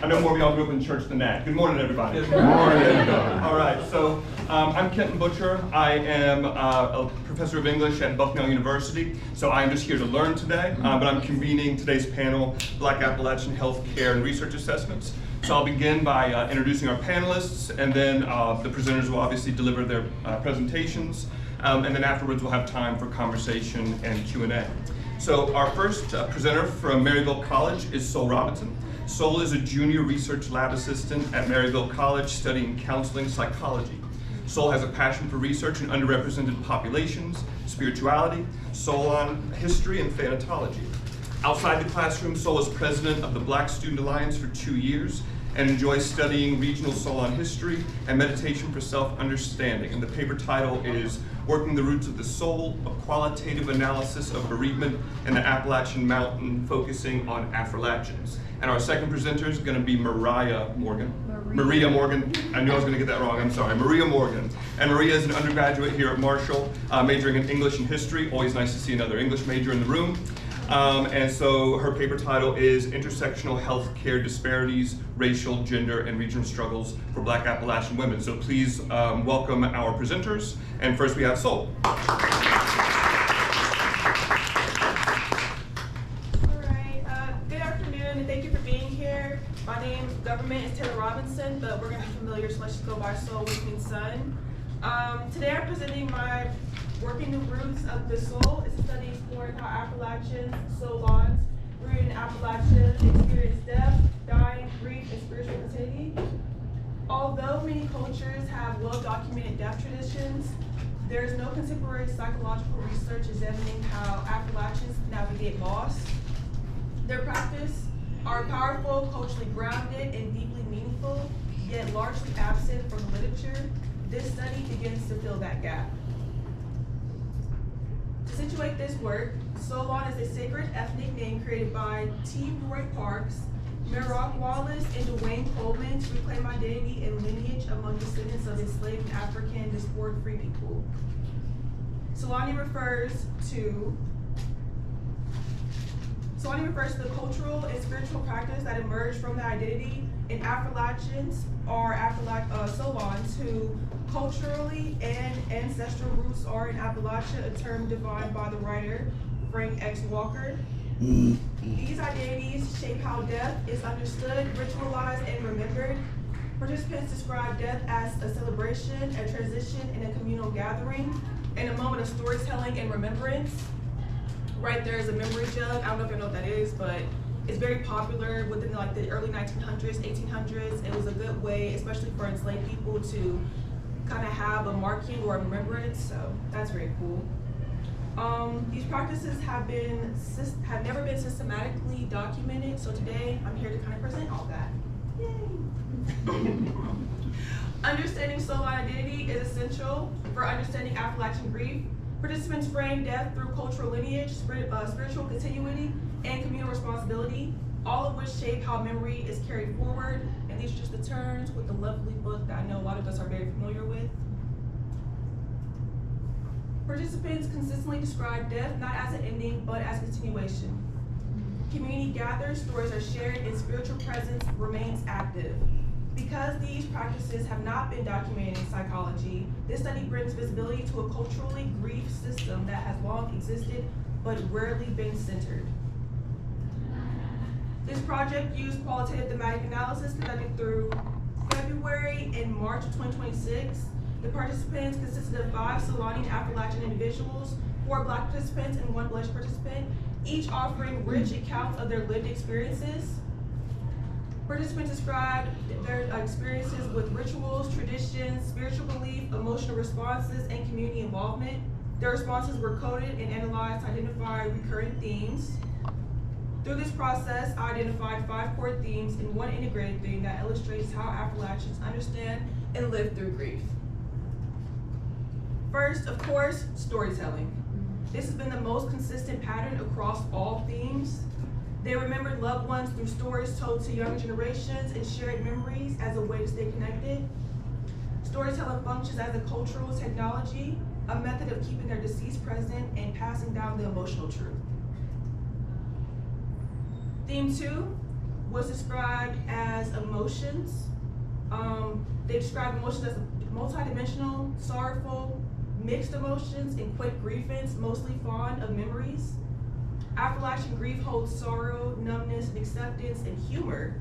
I know more of y'all grew up in church than that. Good morning, everybody. Good morning. All right, so I'm Kenton Butcher. I am a professor of English at Bucknell University. So I'm just here to learn today, but I'm convening today's panel, Black Appalachian Healthcare and Research Assessments. So I'll begin by introducing our panelists, and then the presenters will obviously deliver their presentations, and then afterwards we'll have time for conversation and Q&A. So our first presenter from Maryville College is Sol Robinson. Sol is a junior research lab assistant at Maryville College studying counseling psychology. Sol has a passion for research in underrepresented populations, spirituality, Solon history, and thanatology. Outside the classroom, Sol is president of the Black Student Alliance for 2 years and enjoys studying regional Solon history and meditation for self-understanding. And the paper title is Working the Roots of the Soul, a Qualitative Analysis of Bereavement in the Appalachian Mountain, focusing on Appalachians. And our second presenter is going to be Maria Morgan. Maria Morgan. I knew I was going to get that wrong. I'm sorry. Maria Morgan. And Maria is an undergraduate here at Marshall, majoring in English and history. Always nice to see another English major in the room. And so her paper title is Intersectional Healthcare Disparities, Racial, Gender, and Regional Struggles for Black Appalachian Women. So please welcome our presenters. And first we have Sol. My name, government, is Taylor Robinson, but we're going to be familiar, so let's just go by Sol, which means sun. Today I'm presenting my Working the Roots of the Soul. It's a study exploring how Appalachians, Solons, rooted in Appalachia, experience death, dying, grief, and spiritual continuity. Although many cultures have well-documented death traditions, there is no contemporary psychological research examining how Appalachians navigate loss. Their practice are powerful, culturally grounded, and deeply meaningful, yet largely absent from the literature. This study begins to fill that gap. To situate this work, Solon is a sacred ethnic name created by T. Roy Parks, Merrock Wallace, and Dwayne Coleman to reclaim identity and lineage among descendants of enslaved and African diasporic free people. Solani refers to the cultural and spiritual practice that emerged from the identity, and Appalachians are Solons who culturally and ancestral roots are in Appalachia, a term defined by the writer Frank X. Walker. These identities shape how death is understood, ritualized, and remembered. Participants describe death as a celebration, a transition, and a communal gathering, and a moment of storytelling and remembrance. Right there is a memory jug. I don't know if you know what that is, but it's very popular within like the early 1900s, 1800s. It was a good way, especially for enslaved people, to kind of have a marking or a remembrance. So that's very cool. These practices have never been systematically documented. So today I'm here to kind of present all that. Yay! Understanding Solon identity is essential for understanding Appalachian grief. Participants frame death through cultural lineage, spiritual continuity, and communal responsibility, all of which shape how memory is carried forward. And these are just the terms with the lovely book that I know a lot of us are very familiar with. Participants consistently describe death not as an ending, but as continuation. Community gathers, stories are shared, and spiritual presence remains active. Because these practices have not been documented in psychology, this study brings visibility to a culturally grief system that has long existed but rarely been centered. This project used qualitative thematic analysis conducted through February and March of 2026. The participants consisted of 5 Solani and Appalachian individuals, 4 Black participants, and 1 Black participant, each offering rich accounts of their lived experiences. Participants described their experiences with rituals, traditions, spiritual belief, emotional responses, and community involvement. Their responses were coded and analyzed to identify recurring themes. Through this process, I identified 5 core themes and 1 integrated theme that illustrates how Appalachians understand and live through grief. First, of course, storytelling. This has been the most consistent pattern across all themes. They remembered loved ones through stories told to younger generations and shared memories as a way to stay connected. Storytelling functions as a cultural technology, a method of keeping their deceased present and passing down the emotional truth. Theme 2, was described as emotions. They described emotions as multidimensional, sorrowful, mixed emotions, and quick grievance, mostly fond of memories. Appalachian grief holds sorrow, numbness, and acceptance, and humor,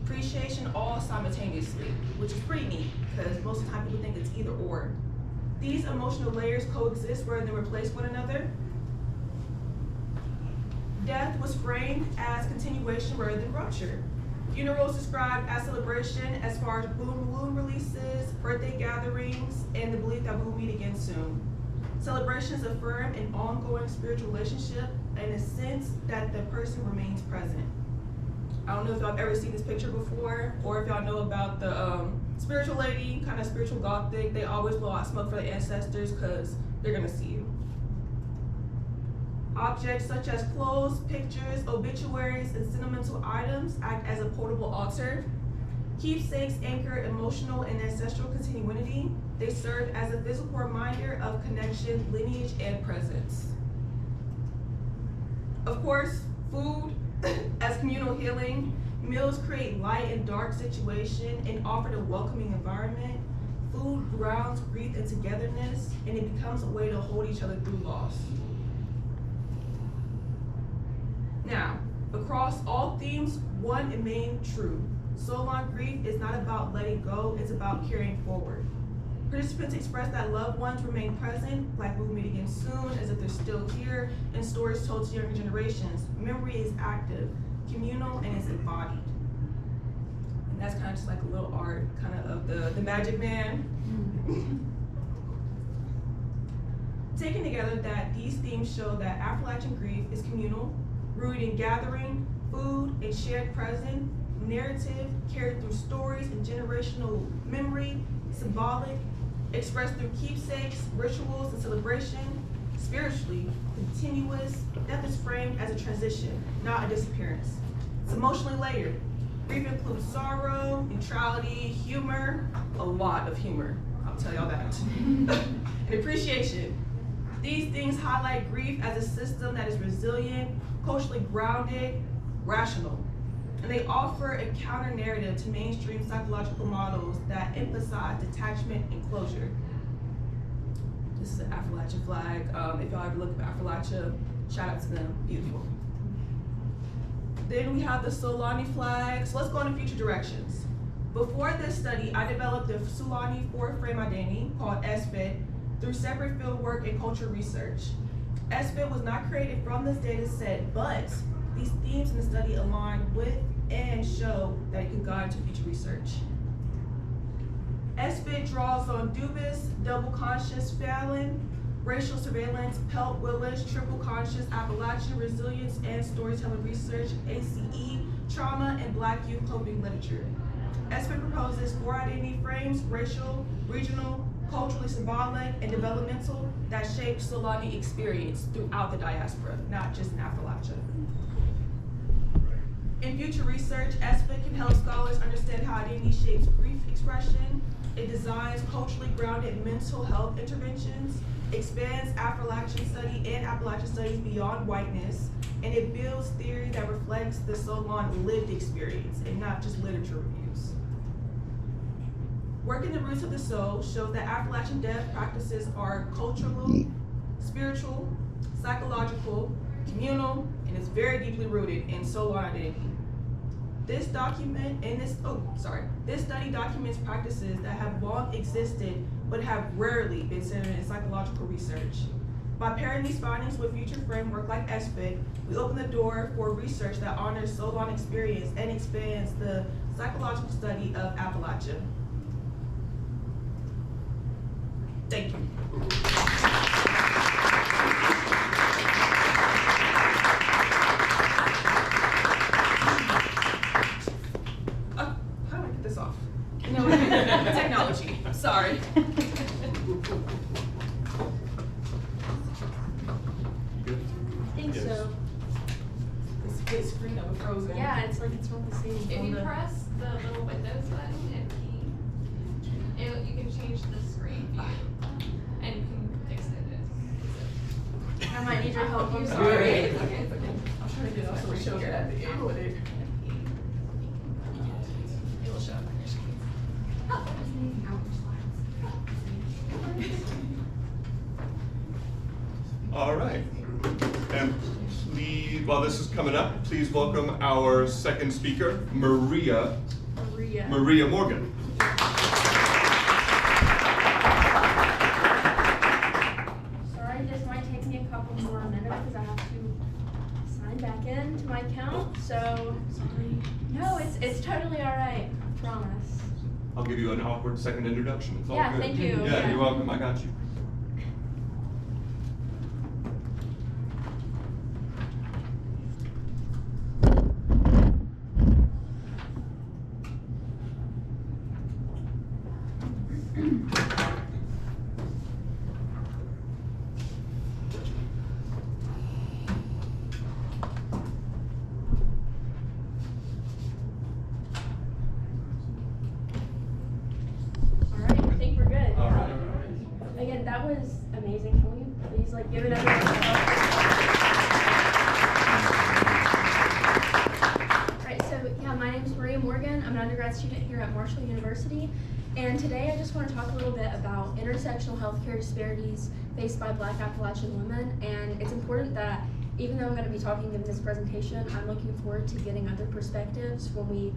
appreciation all simultaneously, which is pretty neat because most of the time people think it's either or. These emotional layers coexist rather than replace one another. Death was framed as continuation rather than rupture. Funerals described as celebration as far as balloon releases, birthday gatherings, and the belief that we will meet again soon. Celebrations affirm an ongoing spiritual relationship and a sense that the person remains present. I don't know if y'all have ever seen this picture before, or if y'all know about the spiritual lady, kind of spiritual gothic. They always blow out smoke for their ancestors because they're gonna see you. Objects such as clothes, pictures, obituaries, and sentimental items act as a portable altar. Keepsakes anchor emotional and ancestral continuity. They serve as a physical reminder of connection, lineage, and presence. Of course, food as communal healing. Meals create light and dark situation and offer a welcoming environment. Food grounds grief and togetherness, and it becomes a way to hold each other through loss. Now, across all themes, one remains true. Soul-on grief is not about letting go, it's about carrying forward. Participants express that loved ones remain present, like we will meet again soon, as if they're still here, and stories told to younger generations. Memory is active, communal, and is embodied. And that's kind of just like a little art, kind of the magic man. Taken together, that these themes show that Appalachian grief is communal, rooted in gathering, food, and shared present, narrative carried through stories and generational memory, symbolic, expressed through keepsakes, rituals, and celebration, spiritually, continuous. Death is framed as a transition, not a disappearance. It's emotionally layered. Grief includes sorrow, neutrality, humor, a lot of humor, I'll tell y'all that, and appreciation. These things highlight grief as a system that is resilient, culturally grounded, rational. And they offer a counter narrative to mainstream psychological models that emphasize detachment and closure. This is an Appalachian flag. If y'all ever look at Appalachia, shout out to them, beautiful. Then we have the Solani flag. So let's go in future directions. Before this study, I developed the Solani 4-frame identity called SFIT through separate fieldwork and culture research. SFIT was not created from this data set, but these themes in the study align with and show that it could guide to future research. SFIT draws on Dubis, double conscious Fallon, racial surveillance, Pelt Willis, triple conscious Appalachian resilience and storytelling research, ACE, trauma, and Black youth coping literature. SFIT proposes 4 identity frames: racial, regional, culturally symbolic, and developmental, that shape Solani experience throughout the diaspora, not just in Appalachia. In future research, SFIT can help scholars understand how identity shapes grief expression. It designs culturally grounded mental health interventions, expands Appalachian study and Appalachian studies beyond whiteness, and it builds theory that reflects the Solon lived experience and not just literature reviews. Working the roots of the soul shows that Appalachian death practices are cultural, spiritual, psychological, communal, and is very deeply rooted in Solon identity. This study documents practices that have long existed but have rarely been centered in psychological research. By pairing these findings with future framework like SFIT, we open the door for research that honors Solon experience and expands the psychological study of Appalachia. Thank you. How do I get this off? No, technology. Sorry. I think so. This big screen that was frozen. Yeah, it's like it's not the same. If you press the little Windows button and key, you can change the screen view, and you can fix it. I might need your help. I'm It's sorry. okay. I'm trying to get also show that at the end with it. All right. And please, while this is coming up, please welcome our second speaker, Maria Morgan. Sorry, this might take me a couple more minutes because I have to sign back in to my account. So, sorry. No, it's totally all right. I promise. I'll give you an awkward second introduction. It's all Yeah, good. thank you. Yeah, Yeah. you're welcome. I got you. All right, I think we're good. All right. Again, that was amazing. Can we please give it another round? Alright, so yeah, my name is Maria Morgan. I'm an undergrad student here at Marshall University. And today I just want to talk a little bit about intersectional healthcare disparities faced by Black Appalachian women. And it's important that even though I'm going to be talking in this presentation, I'm looking forward to getting other perspectives when we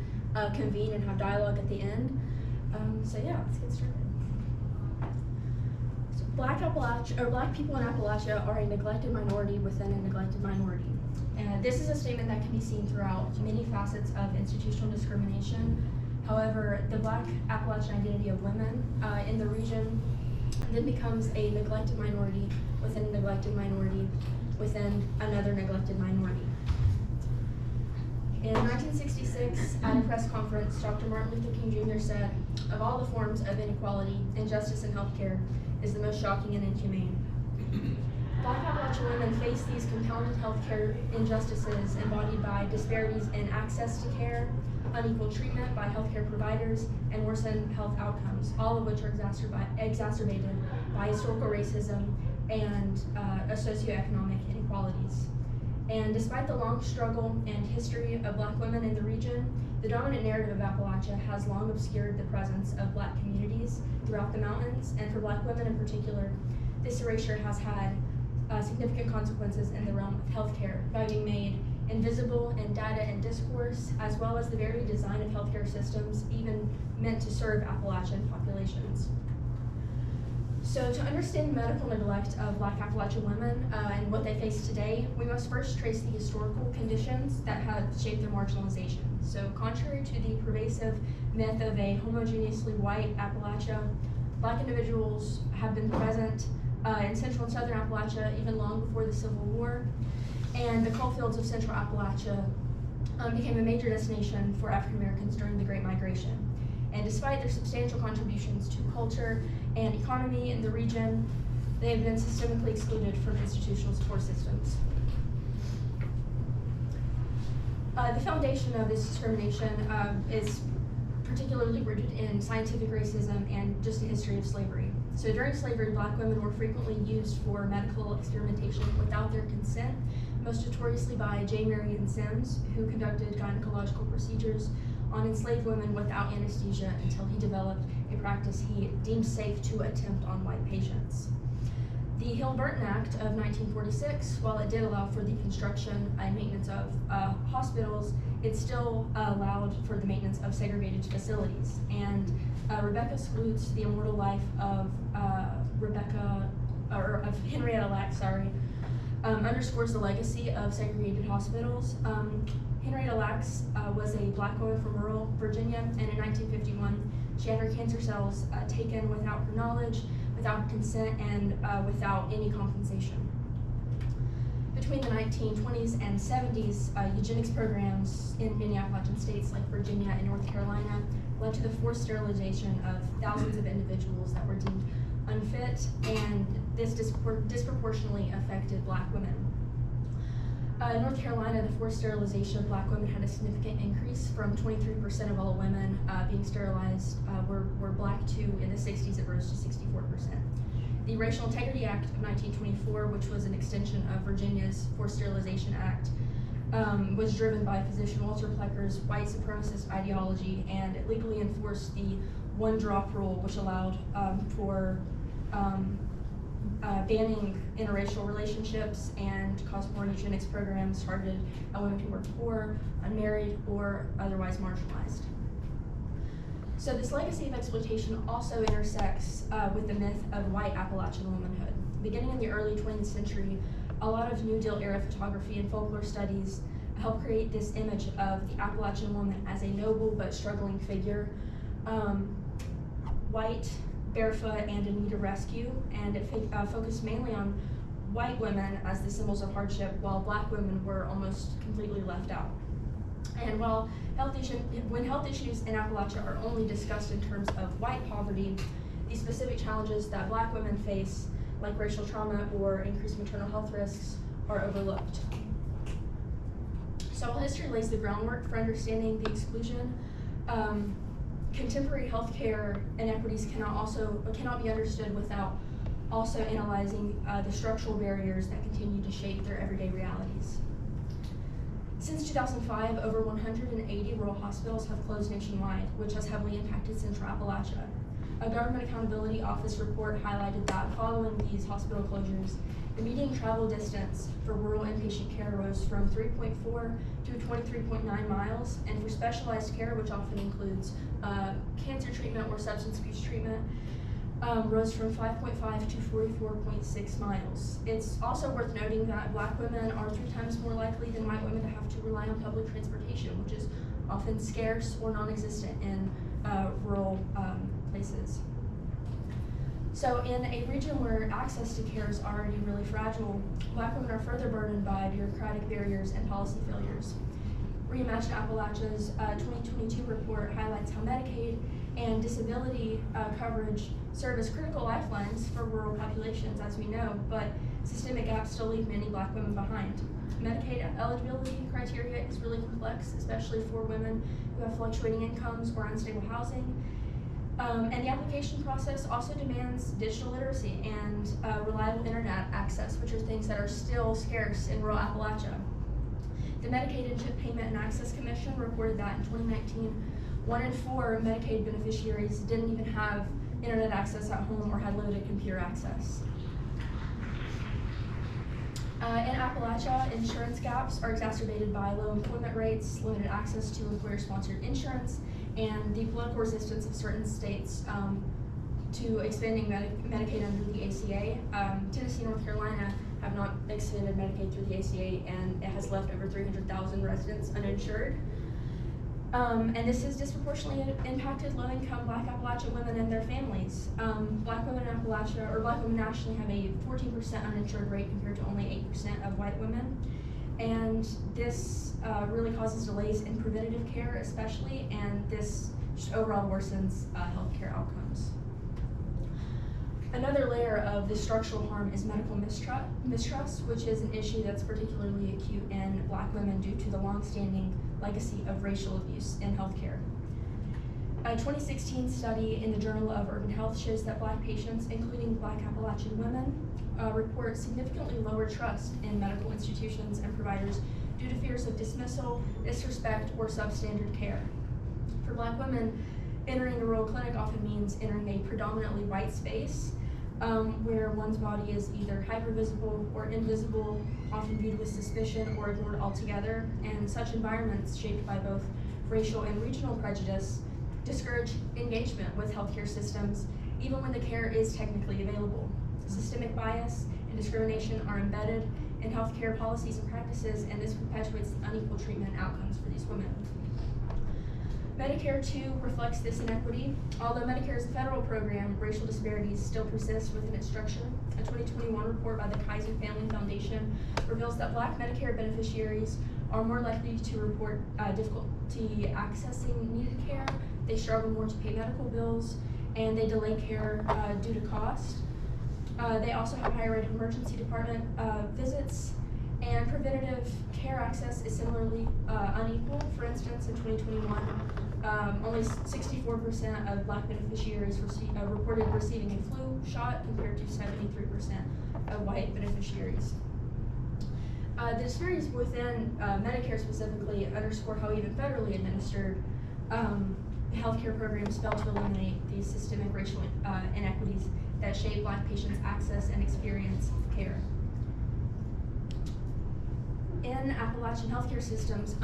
convene and have dialogue at the end. So yeah, let's get started. So Black people in Appalachia are a neglected minority within a neglected minority. And this is a statement that can be seen throughout many facets of institutional discrimination. However, the Black Appalachian identity of women in the region then becomes a neglected minority within a neglected minority within another neglected minority. In 1966, at a press conference, Dr. Martin Luther King Jr. said, "Of all the forms of inequality, injustice in healthcare is the most shocking and inhumane." Black Appalachian women face these compounded healthcare injustices embodied by disparities in access to care, unequal treatment by healthcare providers, and worsened health outcomes, all of which are exacerbated by historical racism and socioeconomic inequalities. And despite the long struggle and history of Black women in the region, the dominant narrative of Appalachia has long obscured the presence of Black communities throughout the mountains, and for Black women in particular, this erasure has had significant consequences in the realm of healthcare by being made invisible in data and discourse, as well as the very design of healthcare systems even meant to serve Appalachian populations. So to understand the medical neglect of Black Appalachian women and what they face today, we must first trace the historical conditions that have shaped their marginalization. So contrary to the pervasive myth of a homogeneously white Appalachia, Black individuals have been present in central and southern Appalachia even long before the Civil War, and the coal fields of central Appalachia became a major destination for African Americans during the Great Migration. And despite their substantial contributions to culture and economy in the region, they have been systemically excluded from institutional support systems. The foundation of this discrimination is particularly rooted in scientific racism and just a history of slavery. So during slavery, Black women were frequently used for medical experimentation without their consent, most notoriously by J. Marion Sims, who conducted gynecological procedures on enslaved women without anesthesia until he developed a practice he deemed safe to attempt on white patients. The Hill-Burton Act of 1946, while it did allow for the construction and maintenance of hospitals, it still allowed for the maintenance of segregated facilities. And Rebecca Skloot's The Immortal Life of Henrietta Lacks, underscores the legacy of segregated hospitals. Henrietta Lacks was a Black woman from rural Virginia, and in 1951, she had her cancer cells taken without her knowledge, without consent, and without any compensation. Between the 1920s and 70s, eugenics programs in many Appalachian states like Virginia and North Carolina led to the forced sterilization of thousands of individuals that were deemed unfit, and this disproportionately affected Black women. In North Carolina, the forced sterilization of Black women had a significant increase from 23% of all women being sterilized were Black to, in the 60s, it rose to 64%. The Racial Integrity Act of 1924, which was an extension of Virginia's Forced Sterilization Act, was driven by physician Walter Plecker's white supremacist ideology, and it legally enforced the one-drop rule, which allowed for banning interracial relationships and caused more eugenics programs targeted at women who were poor, unmarried, or otherwise marginalized. So this legacy of exploitation also intersects with the myth of white Appalachian womanhood. Beginning in the early 20th century, a lot of New Deal era photography and folklore studies helped create this image of the Appalachian woman as a noble but struggling figure, white, barefoot, and in need of rescue, and it focused mainly on white women as the symbols of hardship, while black women were almost completely left out. And when health issues in Appalachia are only discussed in terms of white poverty, the specific challenges that black women face, like racial trauma or increased maternal health risks, are overlooked. So while history lays the groundwork for understanding the exclusion, contemporary healthcare inequities cannot be understood without also analyzing the structural barriers that continue to shape their everyday realities. Since 2005, over 180 rural hospitals have closed nationwide, which has heavily impacted Central Appalachia. A Government Accountability Office report highlighted that following these hospital closures, the median travel distance for rural inpatient care rose from 3.4 to 23.9 miles, and for specialized care, which often includes cancer treatment or substance abuse treatment, rose from 5.5 to 44.6 miles. It's also worth noting that black women are 3 times more likely than white women to have to rely on public transportation, which is often scarce or non-existent in rural places. So in a region where access to care is already really fragile, black women are further burdened by bureaucratic barriers and policy failures. Reimagine Appalachia's 2022 report highlights how Medicaid and disability coverage serve as critical lifelines for rural populations, as we know, but systemic gaps still leave many black women behind. Medicaid eligibility criteria is really complex, especially for women who have fluctuating incomes or unstable housing. And the application process also demands digital literacy and reliable internet access, which are things that are still scarce in rural Appalachia. The Medicaid Payment and Access Commission reported that in 2019, 1 in 4 Medicaid beneficiaries didn't even have internet access at home or had limited computer access. In Appalachia, insurance gaps are exacerbated by low employment rates, limited access to employer-sponsored insurance, and the political resistance of certain states to expanding Medicaid under the ACA. Tennessee and North Carolina have not extended Medicaid through the ACA, and it has left over 300,000 residents uninsured. And this has disproportionately impacted low-income black Appalachian women and their families. Black women in Appalachia, or black women nationally, have a 14% uninsured rate compared to only 8% of white women. And this really causes delays in preventative care especially, and this just overall worsens healthcare outcomes. Another layer of this structural harm is medical mistrust, which is an issue that's particularly acute in black women due to the longstanding legacy of racial abuse in healthcare. A 2016 study in the Journal of Urban Health shows that black patients, including black Appalachian women, report significantly lower trust in medical institutions and providers due to fears of dismissal, disrespect, or substandard care. For black women, entering a rural clinic often means entering a predominantly white space where one's body is either hypervisible or invisible, often viewed with suspicion or ignored altogether, and such environments, shaped by both racial and regional prejudice, discourage engagement with healthcare systems, even when the care is technically available. Systemic bias and discrimination are embedded in healthcare policies and practices, and this perpetuates the unequal treatment outcomes for these women. Medicare, too, reflects this inequity. Although Medicare is a federal program, racial disparities still persist within its structure. A 2021 report by the Kaiser Family Foundation reveals that black Medicare beneficiaries are more likely to report difficulty accessing needed care, they struggle more to pay medical bills, and they delay care due to cost. They also have higher rate of emergency department visits, and preventative care access is similarly unequal. For instance, in 2021, only 64% of black beneficiaries reported receiving a flu shot compared to 73% of white beneficiaries. The disparities within Medicare specifically underscore how even federally administered healthcare programs fail to eliminate these systemic racial inequities that shape Black patients' access and experience of care. In Appalachian healthcare systems,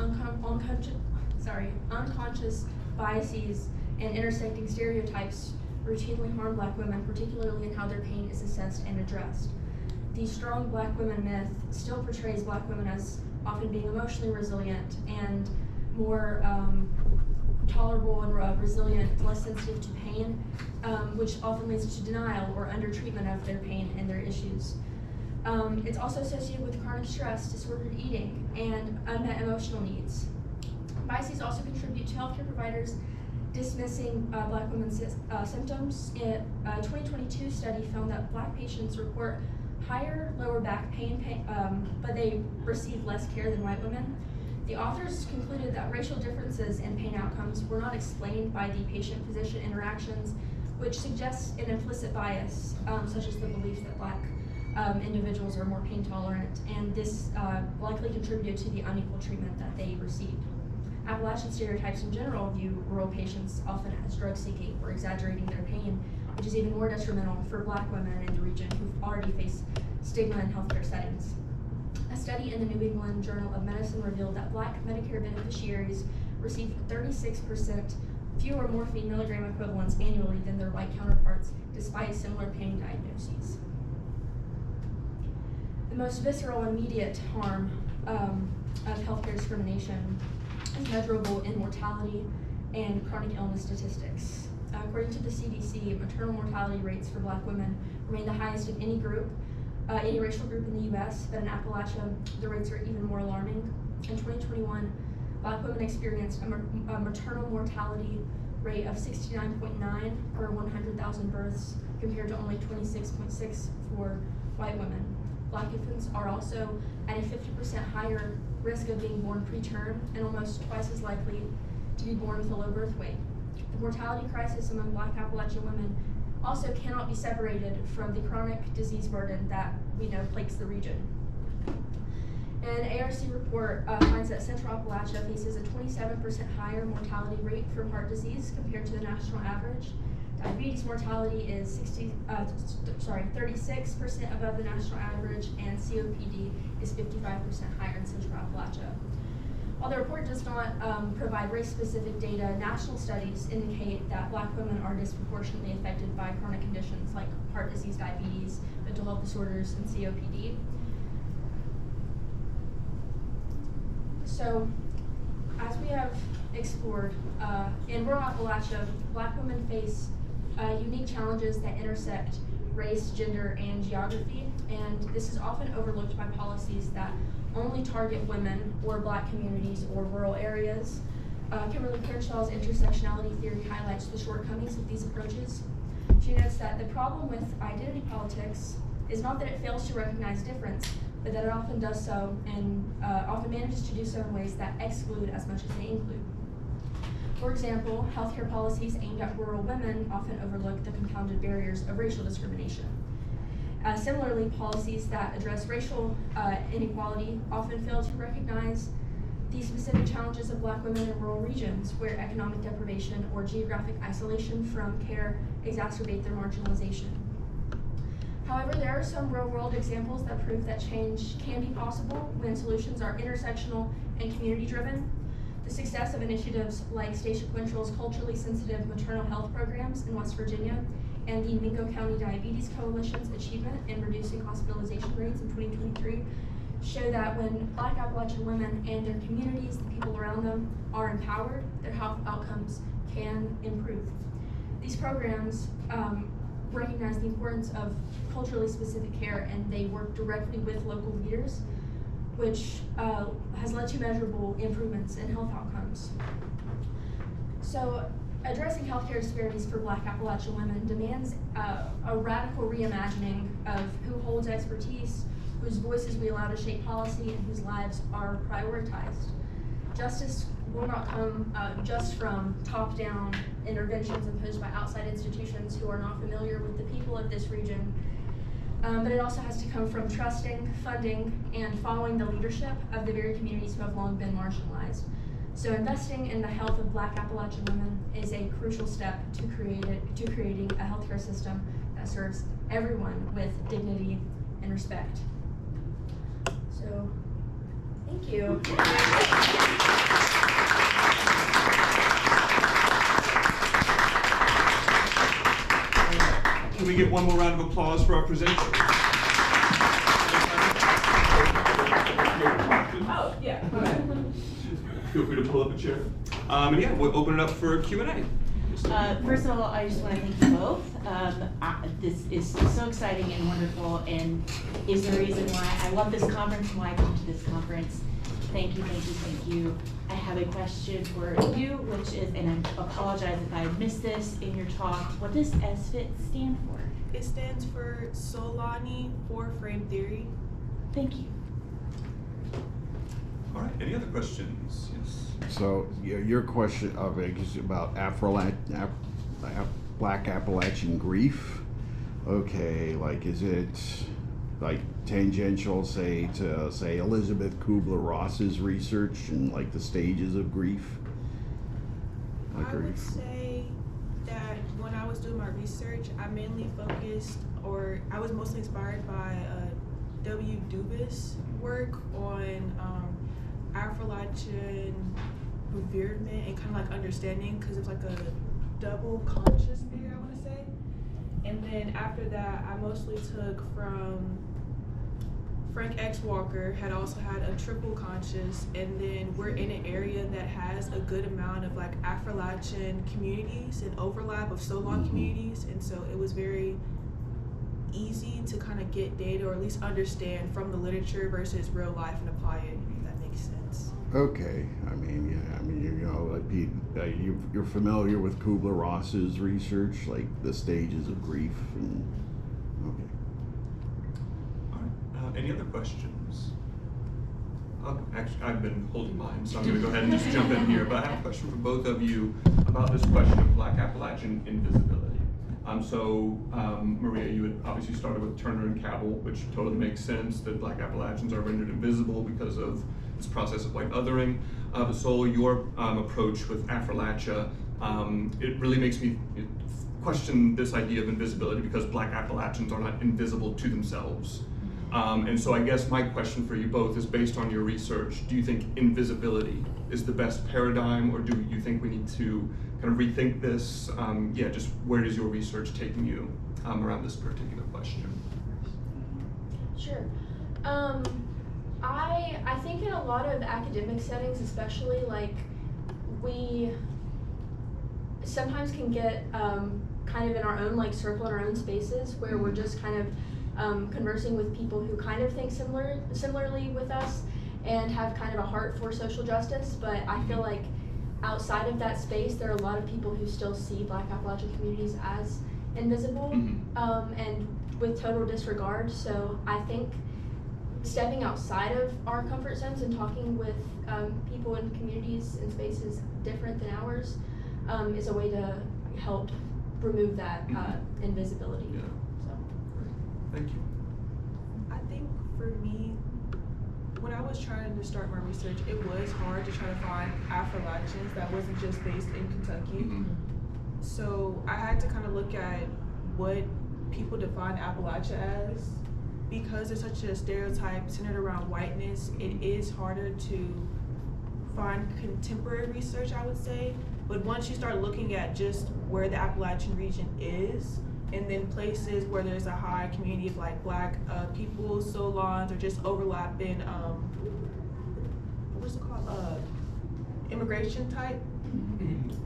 unconscious biases and intersecting stereotypes routinely harm Black women, particularly in how their pain is assessed and addressed. The strong Black women myth still portrays Black women as often being emotionally resilient and more tolerable and resilient, less sensitive to pain, which often leads to denial or undertreatment of their pain and their issues. It's also associated with chronic stress, disordered eating, and unmet emotional needs. Biases also contribute to healthcare providers dismissing Black women's symptoms. A 2022 study found that Black patients report higher lower back pain, but they receive less care than white women. The authors concluded that racial differences in pain outcomes were not explained by the patient-physician interactions, which suggests an implicit bias, such as the belief that Black individuals are more pain tolerant, and this likely contributed to the unequal treatment that they received. Appalachian stereotypes in general view rural patients often as drug-seeking or exaggerating their pain, which is even more detrimental for Black women in the region who've already faced stigma in healthcare settings. A study in the New England Journal of Medicine revealed that Black Medicare beneficiaries receive 36% fewer morphine milligram equivalents annually than their white counterparts, despite similar pain diagnoses. The most visceral and immediate harm of healthcare discrimination is measurable in mortality and chronic illness statistics. According to the CDC, maternal mortality rates for Black women remain the highest of any racial group in the U.S., but in Appalachia, the rates are even more alarming. In 2021, Black women experienced a maternal mortality rate of 69.9 per 100,000 births, compared to only 26.6 for white women. Black infants are also at a 50% higher risk of being born preterm and almost twice as likely to be born with a low birth weight. The mortality crisis among Black Appalachian women also cannot be separated from the chronic disease burden that we know plagues the region. An ARC report finds that Central Appalachia faces a 27% higher mortality rate from heart disease compared to the national average. Diabetes mortality is 36% above the national average, and COPD is 55% higher in Central Appalachia. While the report does not provide race-specific data, national studies indicate that Black women are disproportionately affected by chronic conditions like heart disease, diabetes, mental health disorders, and COPD. So, as we have explored, in rural Appalachia, Black women face unique challenges that intersect race, gender, and geography, and this is often overlooked by policies that only target women or Black communities or rural areas. Kimberly Crenshaw's intersectionality theory highlights the shortcomings of these approaches. She notes that the problem with identity politics is not that it fails to recognize difference, but that it often does so and often manages to do so in ways that exclude as much as they include. For example, healthcare policies aimed at rural women often overlook the compounded barriers of racial discrimination. Similarly, policies that address racial inequality often fail to recognize the specific challenges of Black women in rural regions where economic deprivation or geographic isolation from care exacerbate their marginalization. However, there are some real-world examples that prove that change can be possible when solutions are intersectional and community-driven. The success of initiatives like Stacia Quintrell's culturally sensitive maternal health programs in West Virginia and the Mingo County Diabetes Coalition's achievement in reducing hospitalization rates in 2023 show that when Black Appalachian women and their communities, the people around them, are empowered, their health outcomes can improve. These programs recognize the importance of culturally specific care, and they work directly with local leaders, which has led to measurable improvements in health outcomes. So, addressing healthcare disparities for Black Appalachian women demands a radical reimagining of who holds expertise, whose voices we allow to shape policy, and whose lives are prioritized. Justice will not come just from top-down interventions imposed by outside institutions who are not familiar with the people of this region, but it also has to come from trusting, funding, and following the leadership of the very communities who have long been marginalized. So investing in the health of Black Appalachian women is a crucial step to creating a healthcare system that that serves everyone with dignity and respect. So, thank you. Can we get one more round of applause for our presenter? Oh, yeah, okay. Feel free to pull up a chair. And yeah, we'll open it up for Q&A. First of all, I just want to thank you both. This is so exciting and wonderful, and is the reason why I love this conference and why I come to this conference. Thank you, thank you, thank you. I have a question for you, which is, and I apologize if I missed this in your talk, what does SFIT stand for? It stands for Solani for Frame Theory. Thank you. All right, any other questions? Yes. So your question of it is about Black Appalachian grief. Okay, like is it like tangential, say Elizabeth Kubler-Ross's research and like the stages of grief? I would say that when I was doing my research, I mainly focused, or I was mostly inspired by W. Dubus' work on Appalachian reverement and kind of like understanding, because it's like a double conscious figure, I want to say. And then after that, I mostly took from Frank X. Walker, had also had a triple conscious, and then we're in an area that has a good amount of like Appalachian communities and overlap of Solon communities, and so it was very easy to kind of get data, or at least understand from the literature versus real life, and apply it, if that makes sense. Okay, I mean, yeah, I mean, you know, like you're familiar with Kubler-Ross's research, like the stages of grief, and okay. All right, any other questions? Actually, I've been holding mine, so I'm going to go ahead and just jump in here. But I have a question for both of you about this question of Black Appalachian invisibility. Maria, you had obviously started with Turner and Cabell, which totally makes sense that Black Appalachians are rendered invisible because of this process of white othering. But Sol, your approach with Appalachia, it really makes me question this idea of invisibility, because Black Appalachians are not invisible to themselves. And so I guess my question for you both is, based on your research, do you think invisibility is the best paradigm, or do you think we need to kind of rethink this? Just where is your research taking you around this particular question? Sure. I think in a lot of academic settings, especially, like, we sometimes can get kind of in our own like circle, in our own spaces, where we're just kind of conversing with people who kind of think similarly with us and have kind of a heart for social justice. But I feel like outside of that space, there are a lot of people who still see Black Appalachian communities as invisible, and with total disregard. So I think stepping outside of our comfort zones and talking with people in communities and spaces different than ours is a way to help remove that invisibility. Yeah. So. Thank you. I think for me, when I was trying to start my research, it was hard to try to find Appalachians that wasn't just based in Kentucky. So I had to kind of look at what people define Appalachia as. Because there's such a stereotype centered around whiteness, it is harder to find contemporary research, I would say. But once you start looking at just where the Appalachian region is, and then places where there's a high community of like Black people, Solons, or just overlap in, what's it called, immigration type,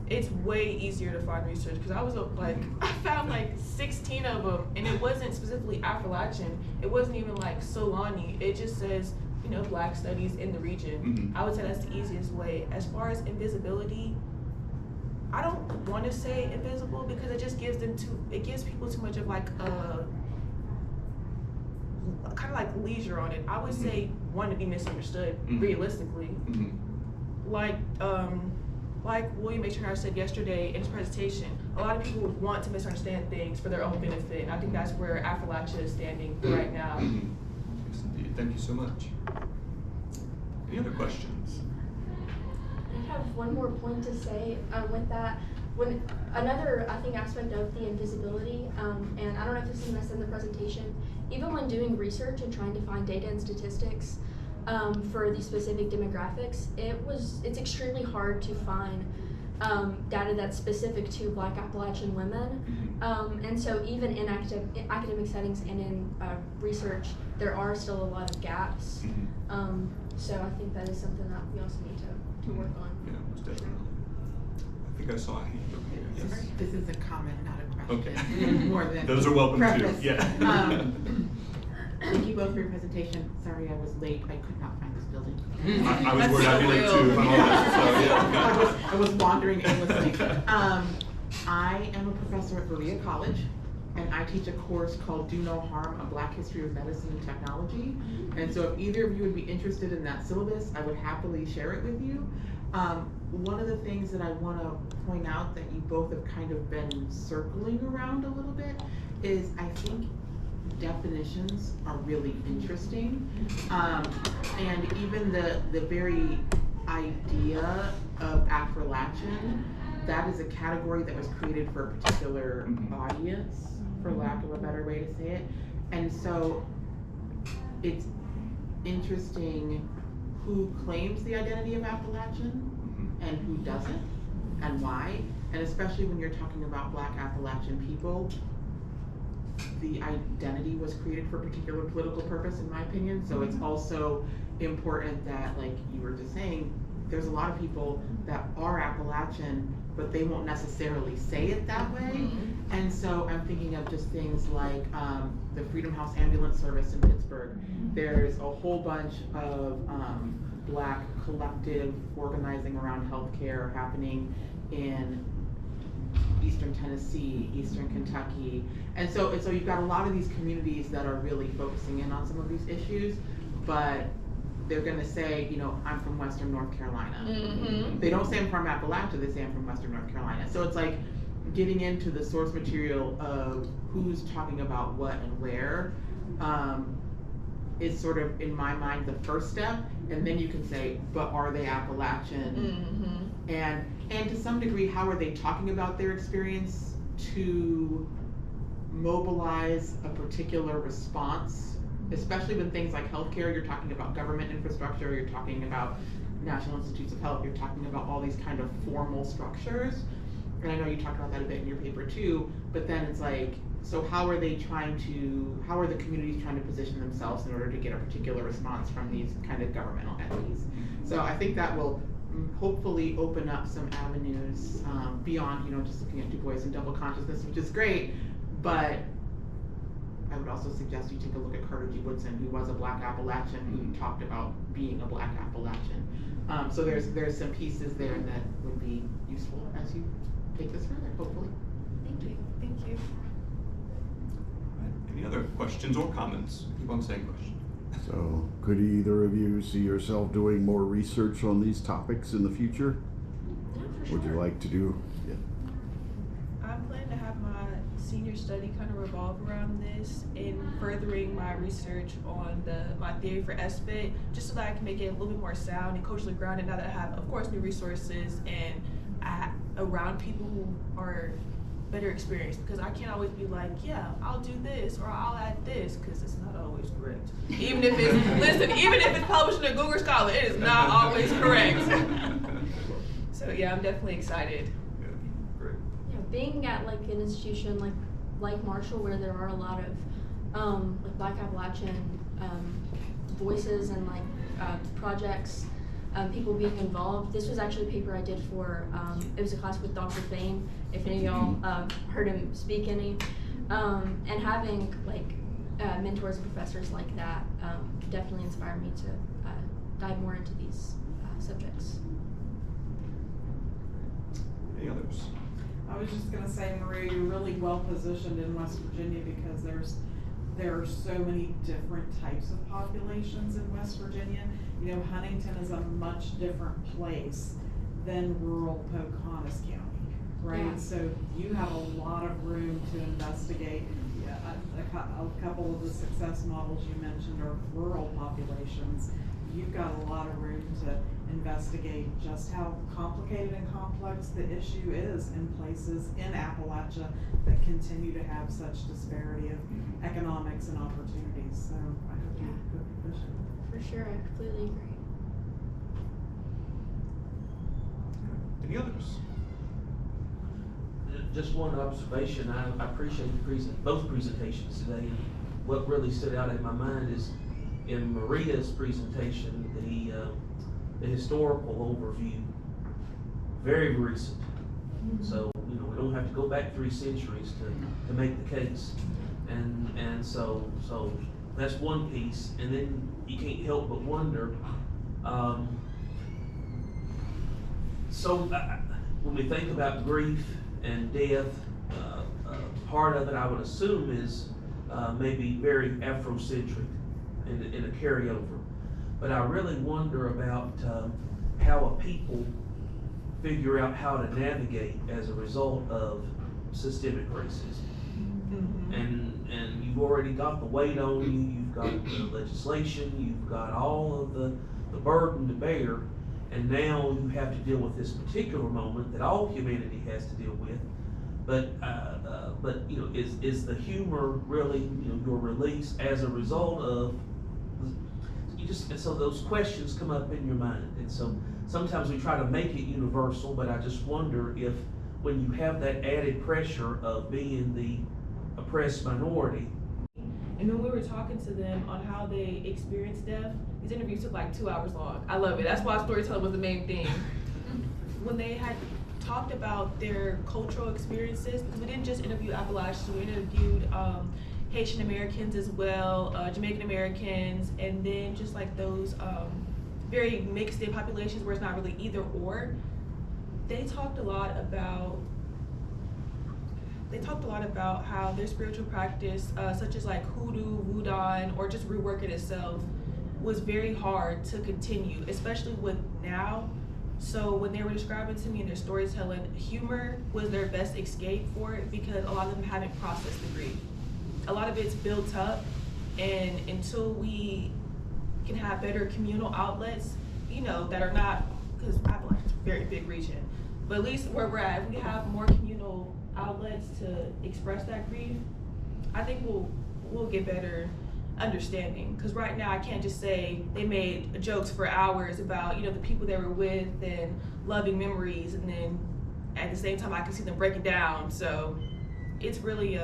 it's way easier to find research. Because I was like, I found like 16 of them, and it wasn't specifically Appalachian. It wasn't even like Solani. It just says, you know, Black studies in the region. I would say that's the easiest way. As far as invisibility, I don't want to say invisible, because it just gives people too much of like a kind of like leisure on it. I would say one, to be misunderstood realistically. Like William H. Harris said yesterday in his presentation, a lot of people would want to misunderstand things for their own benefit, and I think that's where Appalachia is standing right now. Yes, indeed. Thank you so much. Any other questions? I have one more point to say with that, Another, I think, aspect of the invisibility, and I don't know if this is missed in the presentation, even when doing research and trying to find data and statistics for these specific demographics, it's extremely hard to find data that's specific to Black Appalachian women. And so even in academic settings and in research, there are still a lot of gaps. So I think that is something that we also need to work on. Yeah, most definitely. I think I saw a hand. Okay. Yes. This is a comment, not a question. Okay. More than Those are welcome preface. too. Yeah. Thank you both for your presentation. Sorry I was late. I could not find this building. I was worried I'd be late too, if I'm honest. So, yeah. I was wandering aimlessly. I am a professor at Berea College, and I teach a course called Do No Harm, A Black History of Medicine and Technology. And so if either of you would be interested in that syllabus, I would happily share it with you. One of the things that I want to point out that you both have kind of been circling around a little bit is I think definitions are really interesting. And even the very idea of Appalachian, that is a category that was created for a particular audience, for lack of a better way to say it. And so it's interesting who claims the identity of Appalachian and who doesn't, and why. And especially when you're talking about Black Appalachian people, the identity was created for a particular political purpose, in my opinion. So it's also important that, like you were just saying, there's a lot of people that are Appalachian, but they won't necessarily say it that way. And so I'm thinking of just things like the Freedom House Ambulance Service in Pittsburgh. There's a whole bunch of Black collective organizing around healthcare happening in Eastern Tennessee, Eastern Kentucky. And so you've got a lot of these communities that are really focusing in on some of these issues, but they're gonna say, you know, I'm from Western North Carolina. They don't say I'm from Appalachia, they say I'm from Western North Carolina. So it's like getting into the source material of who's talking about what and where is sort of, in my mind, the first step. And then you can say, but are they Appalachian? And to some degree, how are they talking about their experience to mobilize a particular response, especially with things like healthcare. You're talking about government infrastructure, you're talking about National Institutes of Health, you're talking about all these kind of formal structures. And I know you talked about that a bit in your paper too, but then it's like, so how are the communities trying to position themselves in order to get a particular response from these kind of governmental entities? So I think that will hopefully open up some avenues beyond, you know, just looking at Du Bois and double consciousness, which is great, but I would also suggest you take a look at Carter G. Woodson, who was a Black Appalachian, who talked about being a Black Appalachian. So there's some pieces there that would be useful as you take this further, hopefully. Thank you. Thank you. Any other questions or comments? Keep on saying questions. So, could either of you see yourself doing more research on these topics in the future? Yeah, for sure. Would you like to do? Yeah. I'm planning to have my senior study kind of revolve around this and furthering my research on my theory for SBIT, just so that I can make it a little bit more sound and culturally grounded now that I have, of course, new resources and around people who are better experienced, because I can't always be like, yeah, I'll do this or I'll add this, because it's not always correct. Even if it's published in a Google Scholar, it is not always correct. So yeah, I'm definitely excited. Yeah, great. Yeah, being at like an institution like Marshall, where there are a lot of like Black Appalachian voices and like projects, people being involved. This was actually a paper I did for, it was a class with Dr. Fain, if any of y'all heard him speak any. And having like mentors and professors like that definitely inspired me to dive more into these subjects. Any others? I was just gonna say, Maria, you're really well positioned in West Virginia because there are so many different types of populations in West Virginia. You know, Huntington is a much different place than rural Pocahontas County, right? Yeah. So you have a lot of room to investigate. Yeah, a couple of the success models you mentioned are rural populations. You've got a lot of room to investigate just how complicated and complex the issue is in places in Appalachia that continue to have such disparity of economics and opportunities. So I hope you push it. For sure, I completely agree. Any others? Just one observation. I appreciate both presentations today. And what really stood out in my mind is in Maria's presentation, the historical overview, very recent. So, we don't have to go back 3 centuries to make the case. And so that's one piece. And then you can't help but wonder, when we think about grief and death, part of it I would assume is maybe very Afrocentric in a carryover. But I really wonder about how a people figure out how to navigate as a result of systemic racism. And you've already got the weight on you, you've got the legislation, you've got all of the burden to bear, and now you have to deal with this particular moment that all humanity has to deal with. But is the humor really your release as a result of and so those questions come up in your mind, and so sometimes we try to make it universal, but I just wonder if when you have that added pressure of being the oppressed minority. And then we were talking to them on how they experienced death. These interviews took like 2 hours long. I love it. That's why storytelling was the main thing. When they had talked about their cultural experiences, because we didn't just interview Appalachians, we interviewed Haitian Americans as well, Jamaican Americans, and then just like those very mixed in populations where it's not really either or. They talked a lot about how their spiritual practice, such as like hoodoo, voodoo, or just root work in itself, was very hard to continue, especially with now. So when they were describing to me in their storytelling, humor was their best escape for it because a lot of them haven't processed the grief. A lot of it's built up, and until we can have better communal outlets, that are not, because Appalachia is a very big region, but at least where we're at, if we have more communal outlets to express that grief, I think we'll get better understanding. Because right now I can't just say they made jokes for hours about the people they were with and loving memories, and then at the same time I can see them breaking down. So it's really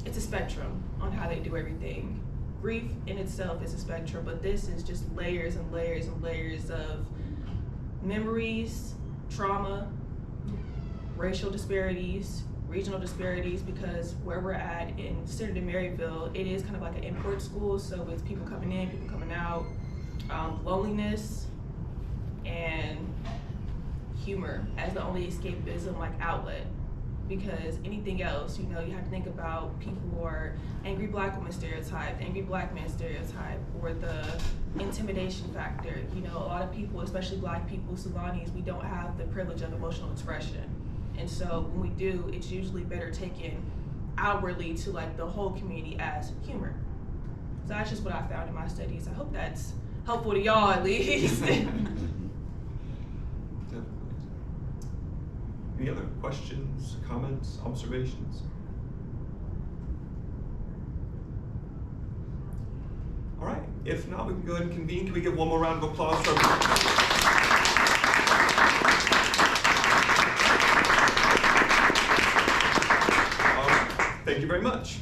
it's a spectrum on how they do everything. Grief in itself is a spectrum, but this is just layers and layers and layers of memories, trauma, racial disparities, regional disparities, because where we're at in Senator Maryville, it is kind of like an import school, so it's people coming in, people coming out, loneliness, and humor as the only escapism outlet. Because anything else, you have to think about people who are angry black woman stereotype, angry black man stereotype, or the intimidation factor. A lot of people, especially black people, Suvanis, we don't have the privilege of emotional expression. And so when we do, it's usually better taken outwardly to the whole community as humor. So that's just what I found in my studies. I hope that's helpful to y'all at least. Any other questions, comments, observations? All right, if not, we can go ahead and convene. Can we give one more round of applause for our Thank you very much.